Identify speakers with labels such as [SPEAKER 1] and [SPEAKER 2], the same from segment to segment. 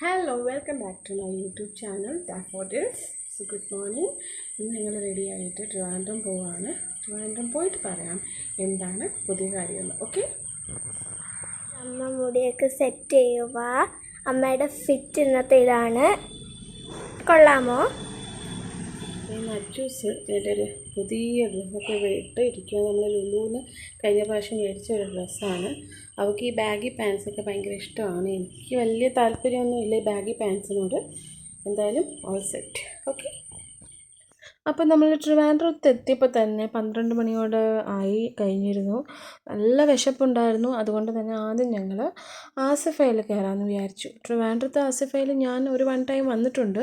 [SPEAKER 1] Hello welcome back to my YouTube channel daffodils. So good morning. ഇന്ന് ഞങ്ങൾ ready ആയിട്ട് ട്രിവാൻഡ്രം പോവാണ്. ട്രിവാൻഡ്രം പോയിട്ട് പറയാം എന്താണ് പുതിയ കാര്യമെന്ന്. ഓക്കെ,
[SPEAKER 2] അമ്മ മുടിയൊക്കെ സെറ്റ് ചെയ്യുക. അമ്മയുടെ ഫിറ്റ് ഇന്നത്തെ ഇതാണ്. കൊള്ളാമോ?
[SPEAKER 1] അച്ചൂസ് എൻ്റെ ഒരു പുതിയ ഡ്രസ്സൊക്കെ ഇട്ട് ഇരിക്കുക. നമ്മൾ ലുലുവിന് കഴിഞ്ഞ പ്രാവശ്യം മേടിച്ച ഒരു ഡ്രസ്സാണ്. അവൾക്ക് ഈ ബാഗി പാൻസൊക്കെ ഭയങ്കര ഇഷ്ടമാണ്. എനിക്ക് വലിയ താല്പര്യമൊന്നുമില്ല ഈ ബാഗി പാൻസിനോട്. എന്തായാലും ഓൾ സെറ്റ്. ഓക്കെ, അപ്പോൾ നമ്മൾ ട്രിവാൻഡ്രത്ത് എത്തിയപ്പോൾ തന്നെ 12 മണിയോട് ആയി കഴിഞ്ഞിരുന്നു. നല്ല വിശപ്പുണ്ടായിരുന്നു. അതുകൊണ്ട് തന്നെ ആദ്യം ഞങ്ങൾ ആസിഫയിൽ കയറാമെന്ന് വിചാരിച്ചു. ട്രിവാൻഡ്രത്ത് ആസിഫയിൽ ഞാൻ ഒരു ടൈം വന്നിട്ടുണ്ട്.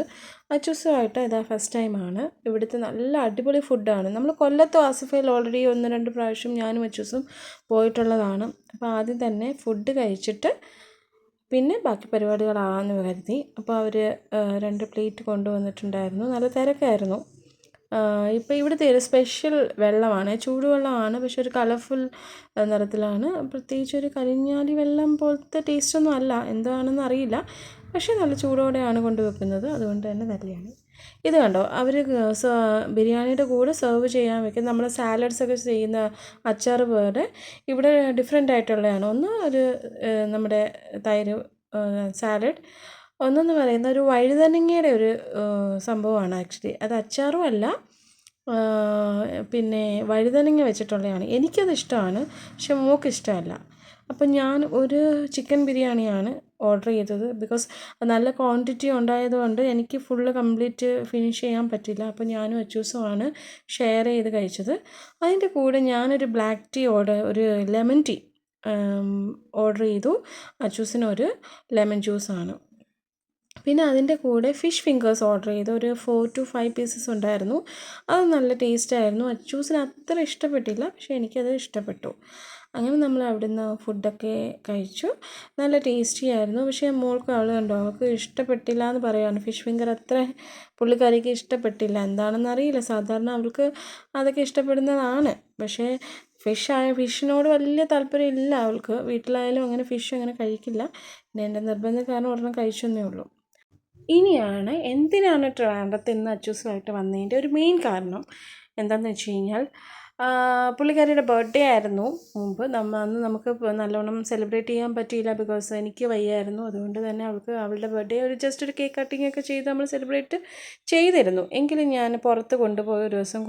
[SPEAKER 1] അച്ചൂസുമായിട്ട് ഇതാ ഫസ്റ്റ് ടൈമാണ്. ഇവിടുത്തെ നല്ല അടിപൊളി ഫുഡാണ്. നമ്മൾ കൊല്ലത്തും ആസിഫയിൽ ഓൾറെഡി 1-2 പ്രാവശ്യം ഞാനും അച്ചൂസും പോയിട്ടുള്ളതാണ്. അപ്പോൾ ആദ്യം തന്നെ ഫുഡ് കഴിച്ചിട്ട് പിന്നെ ബാക്കി പരിപാടികളാണെന്ന് കരുതി. അപ്പോൾ അവർ 2 പ്ലേറ്റ് കൊണ്ടുവന്നിട്ടുണ്ടായിരുന്നു. നല്ല തിരക്കായിരുന്നു. ഇപ്പോൾ ഇവിടുത്തെ ഒരു സ്പെഷ്യൽ വെള്ളമാണ്, ചൂടുവെള്ളമാണ്. പക്ഷെ ഒരു കളർഫുൾ നിറത്തിലാണ്. പ്രത്യേകിച്ച് ഒരു കരിഞ്ഞാലി വെള്ളം പോലത്തെ ടേസ്റ്റൊന്നും അല്ല, എന്താണെന്ന് അറിയില്ല. പക്ഷേ നല്ല ചൂടോടെയാണ് കൊണ്ടുവെക്കുന്നത്, അതുകൊണ്ട് തന്നെ നല്ലതാണ്. ഇത് കണ്ടോ, അവർ ബിരിയാണിയുടെ കൂടെ സെർവ് ചെയ്യാൻ വെക്കും. നമ്മൾ സാലഡ്സൊക്കെ ചെയ്യുന്ന അച്ചാർ പോലെ ഇവിടെ ഡിഫറെൻ്റ് ആയിട്ടുള്ളതാണ്. ഒന്ന് ഒരു നമ്മുടെ തൈര് സാലഡ്, ഒന്നെന്ന് പറയുന്ന ഒരു വഴുതനങ്ങയുടെ ഒരു സംഭവമാണ്. ആക്ച്വലി അത് അച്ചാറും അല്ല, പിന്നെ വഴുതനങ്ങ വെച്ചിട്ടുള്ളതാണ്. എനിക്കത് ഇഷ്ടമാണ്, പക്ഷെ മോൾക്ക് ഇഷ്ടമല്ല. അപ്പം ഞാൻ ഒരു ചിക്കൻ ബിരിയാണിയാണ് ഓർഡർ ചെയ്തത്. ബിക്കോസ് നല്ല ക്വാണ്ടിറ്റി ഉണ്ടായതുകൊണ്ട് എനിക്ക് ഫുള്ള് കംപ്ലീറ്റ് ഫിനിഷ് ചെയ്യാൻ പറ്റില്ല. അപ്പോൾ ഞാനും അച്ചൂസുമാണ് ഷെയർ ചെയ്ത് കഴിച്ചത്. അതിൻ്റെ കൂടെ ഞാനൊരു ബ്ലാക്ക് ടീ ഒരു ലെമൺ ടീ ഓർഡർ ചെയ്തു. അച്ചൂസിനൊരു ലെമൺ ജ്യൂസാണ്. പിന്നെ അതിൻ്റെ കൂടെ ഫിഷ് ഫിംഗേഴ്സ് ഓർഡർ ചെയ്തു. ഒരു 4 to 5 പീസസ് ഉണ്ടായിരുന്നു. അത് നല്ല ടേസ്റ്റായിരുന്നു. അച്ചൂസിന് അത്ര ഇഷ്ടപ്പെട്ടില്ല, പക്ഷേ എനിക്കത് ഇഷ്ടപ്പെട്ടു. അങ്ങനെ നമ്മൾ അവിടുന്ന് ഫുഡൊക്കെ കഴിച്ചു. നല്ല ടേസ്റ്റി ആയിരുന്നു. പക്ഷേ മോൾക്ക് കണ്ടോ, അവൾക്ക് ഇഷ്ടപ്പെട്ടില്ല എന്ന് പറയുകയാണ്. ഫിഷ് ഫിംഗർ അത്ര പുള്ളിക്കാരിക്ക് ഇഷ്ടപ്പെട്ടില്ല. എന്താണെന്ന് അറിയില്ല. സാധാരണ അവൾക്ക് അതൊക്കെ ഇഷ്ടപ്പെടുന്നതാണ്. പക്ഷേ ഫിഷിനോട് വലിയ താല്പര്യമില്ല അവൾക്ക്. വീട്ടിലായാലും അങ്ങനെ ഫിഷ് അങ്ങനെ കഴിക്കില്ല. പിന്നെ എൻ്റെ നിർബന്ധം കാരണം ഒരെണ്ണം കഴിച്ചെന്നേ ഉള്ളൂ. ഇനിയാണ് എന്തിനാണ് ട്രിവാൻഡ്രത്ത് ഇന്ന് അച്ചൂസുമായിട്ട് വന്നതിൻ്റെ ഒരു മെയിൻ കാരണം എന്താണെന്ന് വെച്ച് കഴിഞ്ഞാൽ, പുള്ളിക്കാരിയുടെ ബർത്ത്ഡേ ആയിരുന്നു മുമ്പ്. അന്ന് നമുക്ക് നല്ലോണം സെലിബ്രേറ്റ് ചെയ്യാൻ പറ്റിയില്ല, ബിക്കോസ് എനിക്ക് വയ്യായിരുന്നു. അതുകൊണ്ട് തന്നെ അവളുടെ ബർത്ത്ഡേ ജസ്റ്റ് ഒരു കേക്ക് കട്ടിംഗ് ഒക്കെ ചെയ്ത് നമ്മൾ സെലിബ്രേറ്റ് ചെയ്തിരുന്നു. എങ്കിലും ഞാൻ പുറത്ത് കൊണ്ടുപോയി ഒരു ദിവസം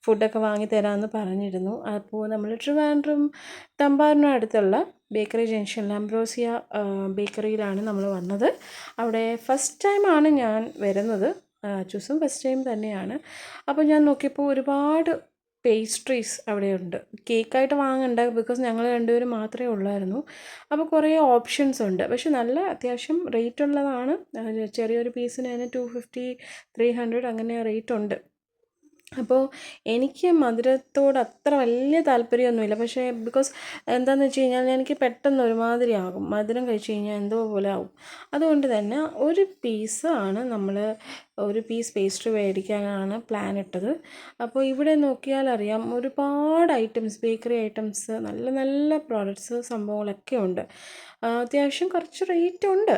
[SPEAKER 1] ഫുഡൊക്കെ വാങ്ങി തരാമെന്ന് പറഞ്ഞിരുന്നു. അപ്പോൾ നമ്മൾ ട്രിവാൻഡ്രം തമ്പാനൂർ അടുത്തുള്ള ബേക്കറി ജംഗ്ഷനിൽ അംബ്രോസിയ ബേക്കറിയിലാണ് നമ്മൾ വന്നത്. അവിടെ ഫസ്റ്റ് ടൈമാണ് ഞാൻ വരുന്നത്. അച്ചൂസും ഫസ്റ്റ് ടൈം തന്നെയാണ്. അപ്പോൾ ഞാൻ നോക്കിയപ്പോൾ ഒരുപാട് പേസ്ട്രീസ് അവിടെയുണ്ട്. കേക്കായിട്ട് വാങ്ങണ്ട, ബിക്കോസ് ഞങ്ങൾ രണ്ടുപേരും മാത്രമേ ഉള്ളായിരുന്നു. അപ്പോൾ കുറേ ഓപ്ഷൻസ് ഉണ്ട്. പക്ഷെ നല്ല അത്യാവശ്യം റേറ്റ് ഉള്ളതാണ്. ചെറിയൊരു പീസിന് തന്നെ 250, 300 അങ്ങനെ റേറ്റ് ഉണ്ട്. അപ്പോൾ എനിക്ക് മധുരത്തോട് അത്ര വലിയ താല്പര്യമൊന്നുമില്ല. പക്ഷേ ബിക്കോസ് എന്താണെന്ന് വെച്ച് കഴിഞ്ഞാൽ എനിക്ക് പെട്ടെന്ന് ഒരുമാതിരി ആകും. മധുരം കഴിച്ച് കഴിഞ്ഞാൽ എന്തോ പോലെ ആകും. അതുകൊണ്ട് തന്നെ ഒരു പീസ് പേസ്ട്രി മേടിക്കാനാണ് പ്ലാൻ ഇട്ടത്. അപ്പോൾ ഇവിടെ നോക്കിയാൽ അറിയാം, ഒരുപാട് ഐറ്റംസ്, ബേക്കറി ഐറ്റംസ്, നല്ല നല്ല പ്രോഡക്ട്സ് സംഭവങ്ങളൊക്കെ ഉണ്ട്. അത്യാവശ്യം കുറച്ച് റേറ്റ് ഉണ്ട്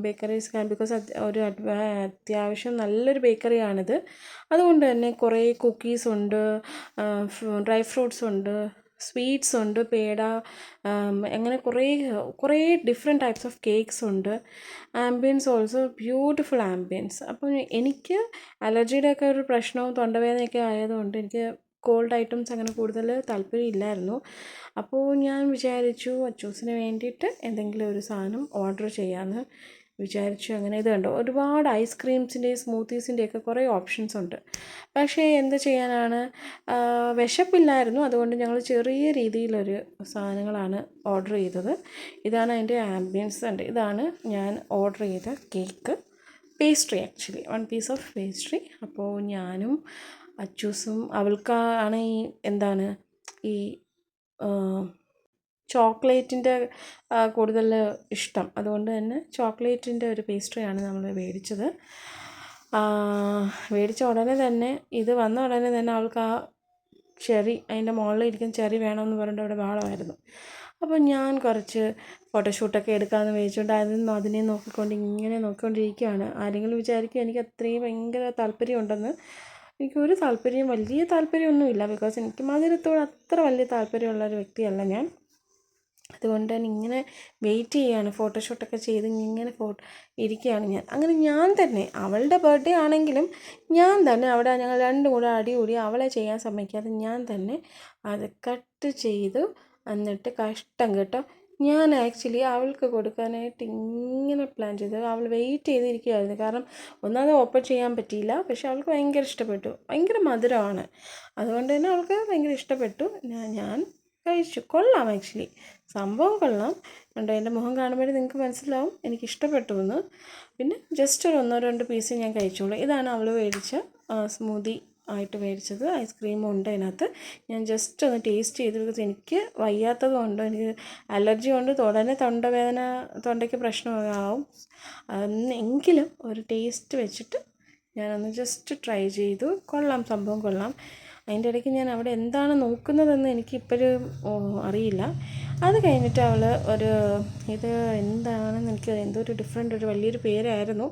[SPEAKER 1] ബേക്കറീസ്, ബിക്കോസ് അത്യാവശ്യം നല്ലൊരു ബേക്കറിയാണിത്. അതുകൊണ്ട് തന്നെ കുറേ കുക്കീസ് ഉണ്ട്, ഡ്രൈ ഫ്രൂട്ട്സ് ഉണ്ട്, സ്വീറ്റ്സ് ഉണ്ട്, പേട, അങ്ങനെ കുറേ ഡിഫറെൻറ്റ് ടൈപ്സ് ഓഫ് കേക്ക്സ് ഉണ്ട്. Ambience also beautiful ambience. അപ്പോൾ എനിക്ക് അലർജിയുടെ ഒക്കെ ഒരു പ്രശ്നവും തൊണ്ടവേദനയൊക്കെ ആയതുകൊണ്ട് എനിക്ക് കോൾഡ് ഐറ്റംസ് അങ്ങനെ കൂടുതൽ താല്പര്യമില്ലായിരുന്നു. അപ്പോൾ ഞാൻ വിചാരിച്ചു അച്ചൂസിന് വേണ്ടിയിട്ട് എന്തെങ്കിലും ഒരു സാധനം ഓർഡർ ചെയ്യാമെന്ന് വിചാരിച്ചു. അങ്ങനെ ഇത് കണ്ടോ, ഒരുപാട് ഐസ്ക്രീംസിൻ്റെയും സ്മൂത്തീസിൻ്റെയൊക്കെ കുറേ ഓപ്ഷൻസ് ഉണ്ട്. പക്ഷേ എന്ത് ചെയ്യാനാണ്, വിശപ്പില്ലായിരുന്നു. അതുകൊണ്ട് ഞങ്ങൾ ചെറിയ രീതിയിലൊരു സാധനങ്ങളാണ് ഓർഡർ ചെയ്തത്. ഇതാണ് അതിൻ്റെ ആംബിയൻസ് ഉണ്ട്. ഇതാണ് ഞാൻ ഓർഡർ ചെയ്ത cake pastry, actually 1 piece of pastry. അപ്പോൾ ഞാനും അച്ചൂസും, അവൾക്കാണ് ഈ ചോക്ലേറ്റിൻ്റെ കൂടുതൽ ഇഷ്ടം. അതുകൊണ്ട് തന്നെ ചോക്ലേറ്റിൻ്റെ ഒരു പേസ്ട്രിയാണ് നമ്മൾ മേടിച്ചത്. മേടിച്ച ഉടനെ തന്നെ, ഇത് വന്ന ഉടനെ തന്നെ അവൾക്ക് ചെറി, അതിൻ്റെ മുകളിലിരിക്കുന്ന ചെറി വേണമെന്ന് പറഞ്ഞിട്ട് അവിടെ ബഹളമായിരുന്നു. അപ്പോൾ ഞാൻ കുറച്ച് ഫോട്ടോഷൂട്ടൊക്കെ എടുക്കാമെന്ന് വിചാരിച്ചുകൊണ്ട് അതിനെ നോക്കിക്കൊണ്ട് ഇങ്ങനെ നോക്കിക്കൊണ്ടിരിക്കുകയാണ്. ആരെങ്കിലും വിചാരിക്കും എനിക്ക് അത്രയും ഭയങ്കര താല്പര്യമുണ്ടെന്ന്. എനിക്കൊരു വലിയ താല്പര്യമൊന്നുമില്ല. ബിക്കോസ് എനിക്ക് മധുരത്തോട് അത്ര വലിയ താല്പര്യമുള്ളൊരു വ്യക്തിയല്ല ഞാൻ. അതുകൊണ്ട് തന്നെ ഇങ്ങനെ വെയിറ്റ് ചെയ്യുകയാണ്, ഫോട്ടോഷൂട്ടൊക്കെ ചെയ്ത് ഇങ്ങനെ ഇരിക്കുകയാണ് ഞാൻ. അങ്ങനെ ഞാൻ തന്നെ, അവളുടെ ബർത്ത്ഡേ ആണെങ്കിലും ഞാൻ തന്നെ അവിടെ ഞങ്ങൾ രണ്ടും കൂടെ അടികൂടി അവളെ ചെയ്യാൻ സമ്മതിക്കാതെ ഞാൻ തന്നെ അത് കട്ട് ചെയ്തു. എന്നിട്ട് കഷ്ടം കേട്ടോ, ഞാൻ ആക്ച്വലി അവൾക്ക് കൊടുക്കാനായിട്ട് ഇങ്ങനെ പ്ലാൻ ചെയ്തു. അവൾ വെയിറ്റ് ചെയ്തിരിക്കുകയായിരുന്നു. കാരണം ഒന്നാമത് ഓപ്പൺ ചെയ്യാൻ പറ്റിയില്ല. പക്ഷെ അവൾക്ക് ഭയങ്കര ഇഷ്ടപ്പെട്ടു. ഭയങ്കര മധുരമാണ്. അതുകൊണ്ട് തന്നെ അവൾക്ക് ഭയങ്കര ഇഷ്ടപ്പെട്ടു. ഞാൻ കഴിച്ചു. കൊള്ളാം, ആക്ച്വലി സംഭവം കൊള്ളാം. കണ്ടോ, എൻ്റെ മുഖം കാണുമ്പോഴേ നിങ്ങൾക്ക് മനസ്സിലാവും എനിക്കിഷ്ടപ്പെട്ടു എന്ന്. പിന്നെ ജസ്റ്റ് ഒരു 1-2 പീസ് ഞാൻ കഴിച്ചോളൂ. ഇതാണ് അവൾ മേടിച്ച സ്മൂതി ആയിട്ട് മേടിച്ചത്. ഐസ്ക്രീമും ഉണ്ട് അതിനകത്ത്. ഞാൻ ജസ്റ്റ് ഒന്ന് ടേസ്റ്റ് ചെയ്ത്, ബിക്കോസ് എനിക്ക് വയ്യാത്തത് കൊണ്ടോ എനിക്ക് അലർജി കൊണ്ട് ഉടനെ തൊണ്ടവേദന, തൊണ്ടയ്ക്ക് പ്രശ്നമാവും. എങ്കിലും ഒരു ടേസ്റ്റ് വെച്ചിട്ട് ഞാനൊന്ന് ജസ്റ്റ് ട്രൈ ചെയ്തു. കൊള്ളാം, സംഭവം കൊള്ളാം. അതിൻ്റെ ഇടയ്ക്ക് ഞാൻ അവിടെ എന്താണ് നോക്കുന്നതെന്ന് എനിക്കിപ്പോഴും അറിയില്ല. അത് കഴിഞ്ഞിട്ട് അവൾ ഇത് എന്താണെന്ന് എനിക്ക് എന്തോ ഒരു ഡിഫറെൻ്റ് ഒരു വലിയൊരു പേരായിരുന്നു.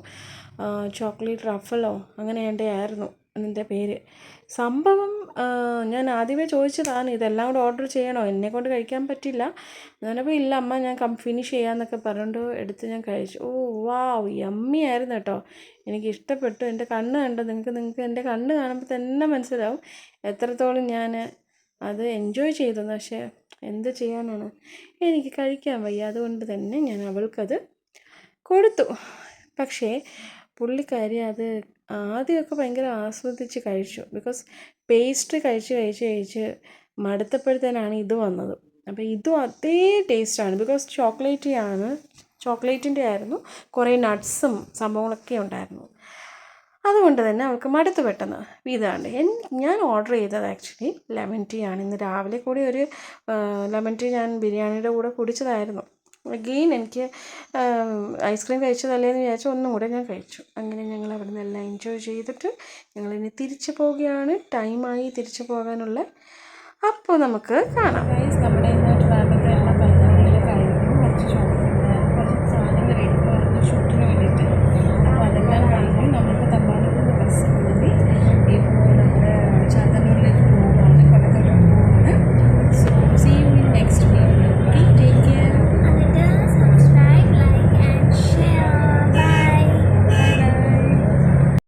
[SPEAKER 1] ചോക്ലേറ്റ് റഫലോ അങ്ങനെ ആയിരുന്നു അതിൻ്റെ പേര്. സംഭവം ഞാൻ ആദ്യമേ ചോദിച്ചതാണ് ഇതെല്ലാം കൂടെ ഓർഡർ ചെയ്യണോ, എന്നെക്കൊണ്ട് കഴിക്കാൻ പറ്റില്ല. ഞാനപ്പോൾ ഇല്ല അമ്മ, ഞാൻ ഫിനിഷ് ചെയ്യാമെന്നൊക്കെ പറഞ്ഞുകൊണ്ട് എടുത്ത് ഞാൻ കഴിച്ചു. ഓ വാവ്, യമ്മി ആയിരുന്നു കേട്ടോ. എനിക്ക് ഇഷ്ടപ്പെട്ടു. എൻ്റെ കണ്ണ് കണ്ടോ, നിങ്ങൾക്ക് എൻ്റെ കണ്ണ് കാണുമ്പോൾ തന്നെ മനസ്സിലാവും എത്രത്തോളം ഞാൻ അത് എൻജോയ് ചെയ്തെന്ന്. പക്ഷേ എന്ത് ചെയ്യാനാണ്, എനിക്ക് കഴിക്കാൻ വയ്യ. അതുകൊണ്ട് തന്നെ ഞാൻ അവൾക്കത് കൊടുത്തു. പക്ഷേ പുള്ളിക്കാരി അത് ആദ്യമൊക്കെ ഭയങ്കര ആസ്വദിച്ച് കഴിച്ചു. ബിക്കോസ് പേസ്ട്രി കഴിച്ച് മടുത്തപ്പോഴത്തേനാണ് ഇത് വന്നത്. അപ്പോൾ ഇതും അതേ ടേസ്റ്റാണ്. ബിക്കോസ് ചോക്ലേറ്റിൻ്റെ ആയിരുന്നു. കുറേ നട്ട്സും സംഭവങ്ങളൊക്കെ ഉണ്ടായിരുന്നു. അതുകൊണ്ട് തന്നെ അവൾക്ക് മടുത്തു പെട്ടെന്ന്. ഇതാണ്ട് ഞാൻ ഓർഡർ ചെയ്തത് ആക്ച്വലി ലെമൺ ടീ ആണ്. ഇന്ന് രാവിലെ കൂടി ഒരു ലെമൺ ടീ ഞാൻ ബിരിയാണിയുടെ കൂടെ കുടിച്ചതായിരുന്നു. അഗെയിൻ എനിക്ക് ഐസ്ക്രീം കഴിച്ചതല്ലേന്ന് വിചാരിച്ചു ഒന്നും കൂടെ ഞാൻ കഴിച്ചു. അങ്ങനെ ഞങ്ങൾ അവിടെ നിന്നെല്ലാം എൻജോയ് ചെയ്തിട്ട് ഞങ്ങളിനി തിരിച്ചു പോവുകയാണ്. ടൈമായി തിരിച്ചു പോകാനുള്ള. അപ്പോൾ നമുക്ക് കാണാം. നമ്മുടെ